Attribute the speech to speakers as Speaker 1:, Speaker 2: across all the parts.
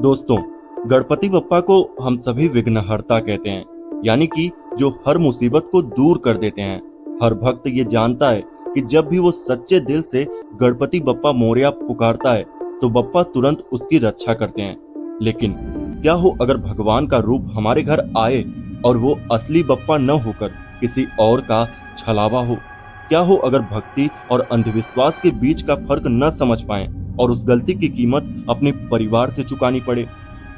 Speaker 1: दोस्तों, गणपति बप्पा को हम सभी विघ्नहर्ता कहते हैं, यानी कि जो हर मुसीबत को दूर कर देते हैं। हर भक्त ये जानता है कि जब भी वो सच्चे दिल से गणपति बप्पा मोरया पुकारता है तो बप्पा तुरंत उसकी रक्षा करते हैं। लेकिन क्या हो अगर भगवान का रूप हमारे घर आए और वो असली बप्पा न होकर किसी और का छलावा हो? क्या हो अगर भक्ति और अंधविश्वास के बीच का फर्क न समझ पाएं और उस गलती की कीमत अपने परिवार से चुकानी पड़े?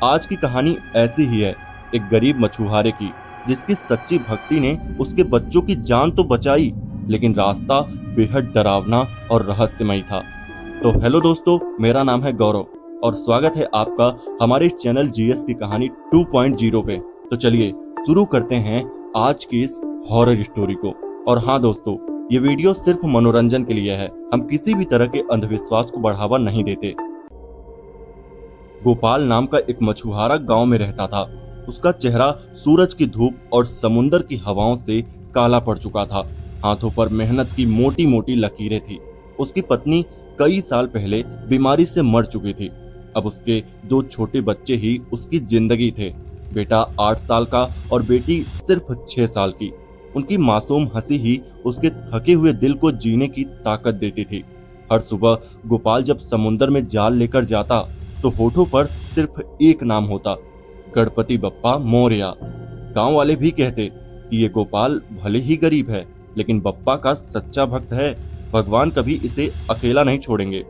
Speaker 1: आज की कहानी ऐसी ही है, एक गरीब मछुआरे की, जिसकी सच्ची भक्ति ने उसके बच्चों की जान तो बचाई, लेकिन रास्ता बेहद डरावना और रहस्यमयी था। तो हेलो दोस्तों, मेरा नाम है गौरव और स्वागत है आपका हमारे इस चैनल जीएस की कहानी 2.0 पे। तो चलिए शुरू करते हैं आज की इस हॉरर स्टोरी को। और हाँ दोस्तों, ये वीडियो सिर्फ मनोरंजन के लिए है, हम किसी भी तरह के अंधविश्वास को बढ़ावा नहीं देते। गोपाल नाम का एक मछुआरा गांव में रहता था। उसका चेहरा सूरज की धूप और समुंदर की हवाओं से काला पड़ चुका था। हाथों पर मेहनत की मोटी मोटी लकीरें थी। उसकी पत्नी कई साल पहले बीमारी से मर चुकी थी। अब उसके 2 छोटे बच्चे ही उसकी जिंदगी थे। बेटा 8 साल का और बेटी सिर्फ 6 साल की। उनकी मासूम हंसी ही उसके थके हुए दिल को जीने की ताकत देती थी। हर सुबह गोपाल जब समुंदर में जाल लेकर जाता तो होठों पर सिर्फ एक नाम होता, गणपति बप्पा मोरया। गांव वाले भी कहते कि ये गोपाल भले ही गरीब है, लेकिन बप्पा का सच्चा भक्त है। भगवान कभी इसे अकेला नहीं छोड़ेंगे।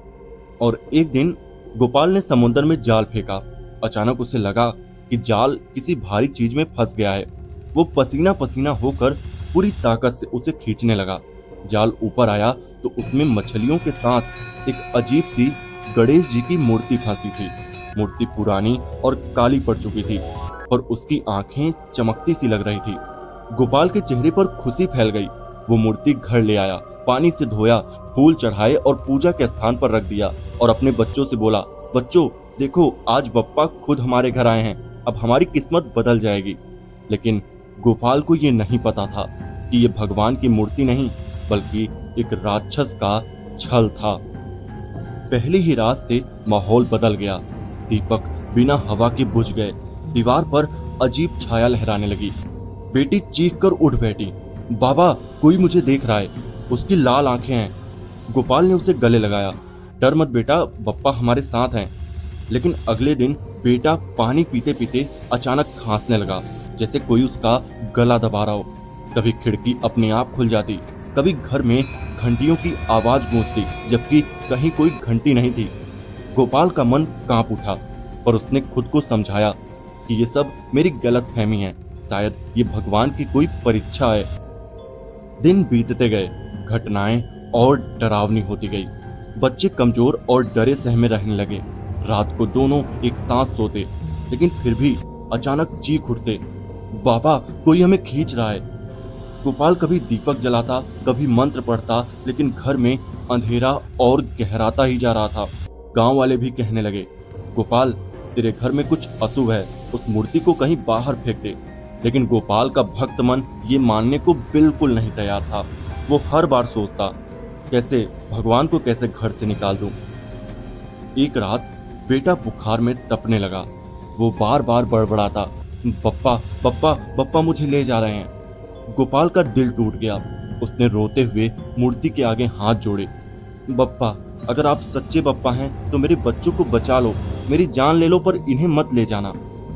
Speaker 1: और एक दिन गोपाल ने समुंदर में जाल फेंका। अचानक उसे लगा कि जाल किसी भारी चीज में फंस गया है। वो पसीना पसीना होकर पूरी ताकत से उसे खींचने लगा। जाल ऊपर आया तो उसमें मछलियों के साथ एक अजीब सी गणेश जी की मूर्ति फंसी थी। मूर्ति पुरानी और काली पड़ चुकी थी, पर उसकी आंखें चमकती सी लग रही थी। गोपाल के चेहरे पर खुशी फैल गई। वो मूर्ति घर ले आया, पानी से धोया, फूल चढ़ाए और पूजा के स्थान पर रख दिया और अपने बच्चों से बोला, बच्चों देखो, आज बप्पा खुद हमारे घर आए हैं, अब हमारी किस्मत बदल जाएगी। लेकिन गोपाल को ये नहीं पता था कि ये भगवान की मूर्ति नहीं, बल्कि एक राक्षस का छल था। पहली ही रात से माहौल बदल गया। दीपक बिना हवा के बुझ गए। दीवार पर अजीब छाया लहराने लगी। बेटी चीखकर उठ बैठी, बाबा कोई मुझे देख रहा है, उसकी लाल आंखें हैं। गोपाल ने उसे गले लगाया, डर मत बेटा, बप्पा हमारे साथ हैं। लेकिन अगले दिन बेटा पानी पीते पीते अचानक खांसने लगा, जैसे कोई उसका गला दबा रहा हो। कभी खिड़की अपने आप खुल जाती, कभी घर में घंटियों की आवाज गूंजती, जबकि कहीं कोई घंटी नहीं थी। गोपाल का मन कांप उठा, पर उसने खुद को समझाया कि ये सब मेरी गलतफहमी है, शायद ये भगवान की कोई परीक्षा है। दिन बीतते गए, घटनाएं और डरावनी होती गई। बच्चे कमजोर और डरे सहमे रहने लगे। रात को दोनों एक साथ सोते, लेकिन फिर भी अचानक चीख उठते, बाबा कोई हमें खींच रहा है। गोपाल कभी दीपक जलाता, कभी मंत्र पढ़ता, लेकिन घर में अंधेरा और गहराता ही जा रहा था। गांव वाले भी कहने लगे, गोपाल तेरे घर में कुछ अशुभ है, उस मूर्ति को कहीं बाहर फेंक दे। लेकिन गोपाल का भक्त मन ये मानने को बिल्कुल नहीं तैयार था। वो हर बार सोचता, कैसे भगवान को कैसे घर से निकाल दूं। एक रात बेटा बुखार में तपने लगा। वो बार बार बड़बड़ाता, बप्पा बप्पा बप्पा मुझे ले जा रहे हैं। गोपाल का दिल टूट गया। उसने रोते हुए मूर्ति के आगे हाथ जोड़े, बप्पा अगर आप सच्चे बप्पा हैं तो मेरे बच्चों को बचा लो, मेरी जान ले लो, पर इन्हें मत ले जाना।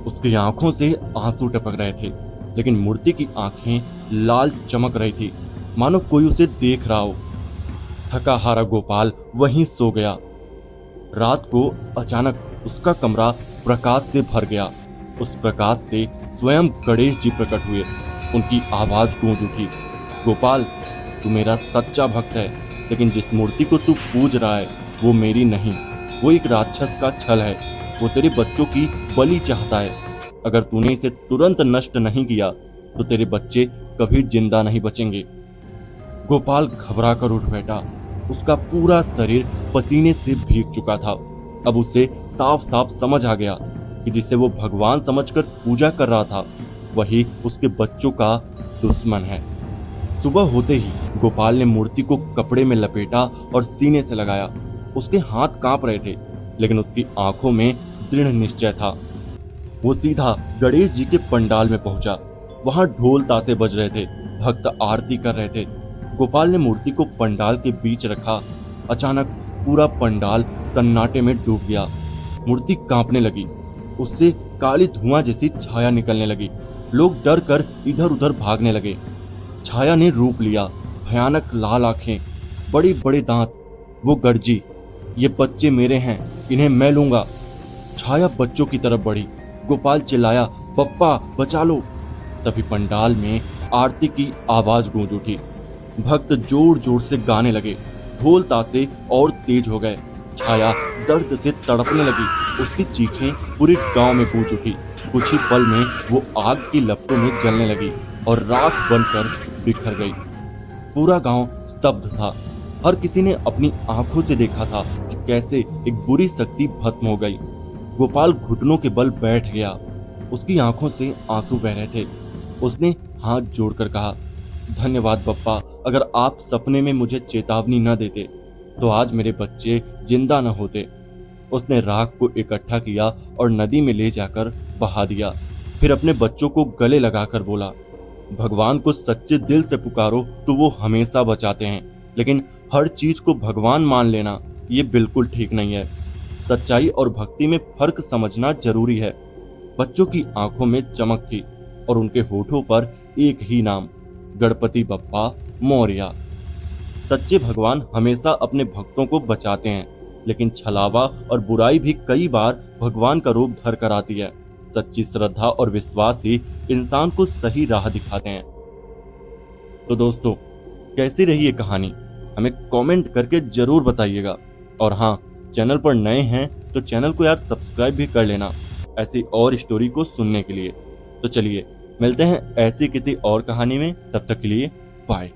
Speaker 1: उसकी आंखों से आंसू टपक रहे थे, लेकिन मूर्ति की आंखें लाल चमक रही थी, मानो कोई उसे देख रहा हो। थका हारा गोपाल वहीं सो गया। रात को अचानक उसका कमरा प्रकाश से भर गया। उस प्रकाश से स्वयं गणेश जी प्रकट हुए। उनकी आवाज गूंज उठी, गोपाल तू मेरा सच्चा भक्त है, लेकिन जिस मूर्ति को तू पूज रहा है वो मेरी नहीं, वो एक राक्षस का छल है। वो तेरे बच्चों की बलि चाहता है। अगर तूने इसे तुरंत नष्ट नहीं किया तो तेरे बच्चे कभी जिंदा नहीं बचेंगे। गोपाल घबरा कर उठ बैठा। उसका पूरा शरीर पसीने से भीग चुका था। अब उसे साफ साफ समझ आ गया कि जिसे वो भगवान समझकर पूजा कर रहा था, वही उसके बच्चों का दुश्मन है। सुबह होते ही गोपाल ने मूर्ति को कपड़े में लपेटा और सीने से लगाया। उसके हाथ कांप रहे थे, लेकिन उसकी आंखों में दृढ़ निश्चय था। वो सीधा गणेश जी के पंडाल में पहुंचा। वहां ढोल तासे बज रहे थे, भक्त आरती कर रहे थे। गोपाल ने मूर्ति को पंडाल के बीच रखा। अचानक पूरा पंडाल सन्नाटे में डूब गया। मूर्ति कांपने लगी, उससे काली धुआं जैसी छाया निकलने लगी। लोग डर कर इधर उधर भागने लगे। छाया ने रूप लिया, भयानक लाल आंखें, बड़े बड़े दांत। वो गर्जी, ये बच्चे मेरे हैं, इन्हें मैं लूंगा। छाया बच्चों की तरफ बढ़ी। गोपाल चिल्लाया, बप्पा बचा लो। तभी पंडाल में आरती की आवाज गूंज उठी। भक्त जोर जोर से गाने लगे। ढोल तासे और तेज हो गए। छाया दर्द से तड़पने लगी। उसकी चीखें पूरे गांव में गूंज उठी। कुछ ही पल में वो आग की लपटों में जलने लगी और राख बनकर बिखर गई। पूरा गांव स्तब्ध था। हर किसी ने अपनी आंखों से देखा था कि कैसे एक बुरी शक्ति भस्म हो गई। गोपाल घुटनों के बल बैठ गया। उसकी आंखों से आंसू बह रहे थे। उसने हाथ जोड़कर कहा, धन्यवाद बप्पा, अगर आप सपने में मुझे चेतावनी न देते तो आज मेरे बच्चे जिंदा न होते। उसने राख को इकट्ठा किया और नदी में ले जाकर बहा दिया। फिर अपने बच्चों को गले लगाकर बोला, भगवान को सच्चे दिल से पुकारो तो वो हमेशा बचाते हैं, लेकिन हर चीज को भगवान मान लेना ये बिल्कुल ठीक नहीं है। सच्चाई और भक्ति में फर्क समझना जरूरी है। बच्चों की आंखों में चमक थी और उनके होठों पर एक ही नाम, गणपति बप्पा मौर्य। सच्चे भगवान हमेशा अपने भक्तों को बचाते हैं, लेकिन छलावा और बुराई भी कई बार भगवान का रूप धर कर आती है। सच्ची श्रद्धा और विश्वास ही इंसान को सही राह दिखाते हैं। तो दोस्तों, कैसी रही ये कहानी हमें कमेंट करके जरूर बताइएगा। और हाँ, चैनल पर नए हैं तो चैनल को यार सब्सक्राइब भी कर लेना ऐसी और स्टोरी को सुनने के लिए। तो चलिए मिलते हैं ऐसी किसी और कहानी में, तब तक के लिए बाय।